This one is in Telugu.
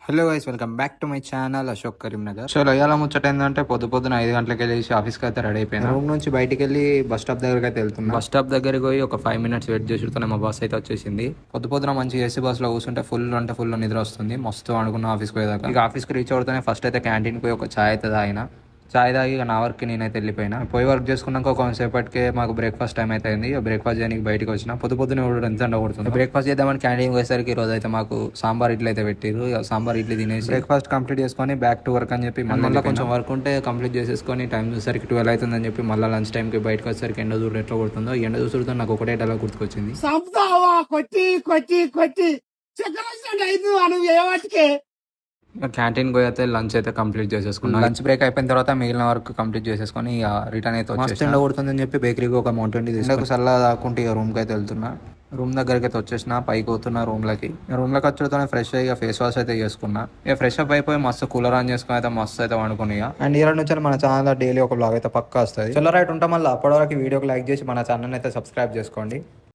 Hello guys, welcome back to my channel Ashok Karimnagar. So ఇవాళ ముచ్చట ఏంటంటే పొద్దున 5 గంటలకు వెళ్ళేసి ఆఫీస్కి అయితే రెడీ అయిపోయినా. రూమ్ నుంచి బయటికి వెళ్ళి బస్ స్టాప్ దగ్గరికి అయితే వెళ్తున్నా. బస్ స్టాప్ దగ్గరికి పోయి ఒక 5 మినిట్స్ వెయిట్ చేసి మా బస్ అయితే వచ్చేసింది. పొద్దున మంచి ఏసీ బస్ లో కూర్చుంటే ఫుల్ నిద్ర వస్తుంది. మస్తు అనుకున్న ఆఫీస్కి పోయేదాకా. ఇక ఆఫీస్కి రీచ్ అవుతానే ఫస్ట్ అయితే క్యాంటీన్కి పోయి ఒక ఛాయ్ అయితే తాగిన. చాయ్ తాగి నా వర్క్కి నేనైతే వెళ్ళిపోయినా. పోయి వర్క్ చేసుకున్నాక కొంతసేపటికే మాకు బ్రేక్ఫాస్ట్ టైం అయితే అయింది. బ్రేక్ఫాస్ట్ చేయడానికి బయటకు వచ్చిన. పొద్దునే ఎంత ఎండ కొడుతుంది. బ్రేక్ఫాస్ట్ చేద్దామని క్యాంటీన్కి పోయేసరికి ఈ రోజు అయితే మాకు సాంబార్ ఇడ్లీ అయితే పెట్టారు. సాంబార్ ఇడ్లీ తినేసి బ్రేక్ఫాస్ట్ కంప్లీట్ చేసుకొని బ్యాక్ టు వర్క్ అని చెప్పి మళ్ళీ కొంచెం వర్క్ ఉంటే కంప్లీట్ చేసేసుకొని టైం చూసరికి 12 అవుతుందని చెప్పి మళ్ళీ లంచ్ టైంకి బయటకు వచ్చేసరికి ఎండ చూడు ఎట్లా కొడుతుందో. ఈ ఎండ చూసుడుతో నాకు ఒకటే డలా గుర్తుకొచ్చింది. క్యాంటీన్ పోయి అయితే లంచ్ అయితే కంప్లీట్ చేసేసుకున్నాం. లంచ్ బ్రేక్ అయిపోయిన తర్వాత మిగిలిన వర్క్ కంప్లీట్ చేసేసుకొని రిటర్న్ అయితే వచ్చేసి ఎండ కొడుతుందని చెప్పి బేకరీకి ఒక మౌంటైన్ తీసుకు సల్లా దాక్కుంటే ఇక రూమ్కి అయితే వెళ్తున్నా. రూమ్ దగ్గరికి అయితే వచ్చేసిన, పైకి పోతున్నా రూమ్లోకి వచ్చుడుతోనే ఫ్రెష్ అయ్యి ఫేస్ వాష్ అయితే చేసుకున్నా. ఇక ఫ్రెష్ అప్ అయిపోయి మస్తు కూలర్ ఆన్ చేసుకుని అయితే మస్తు అయితే వండుకుని. అండ్ ఈ నుంచి మన ఛానల్ డైలీ ఒక బ్లాగ్ అయితే పక్కా వస్తుంది. చలో రైట్ ఉంటాం. మళ్ళీ అప్పటి వరకు వీడియోకి లైక్ చేసి మన ఛానల్ అయితే సబ్స్క్రైబ్ చేసుకోండి.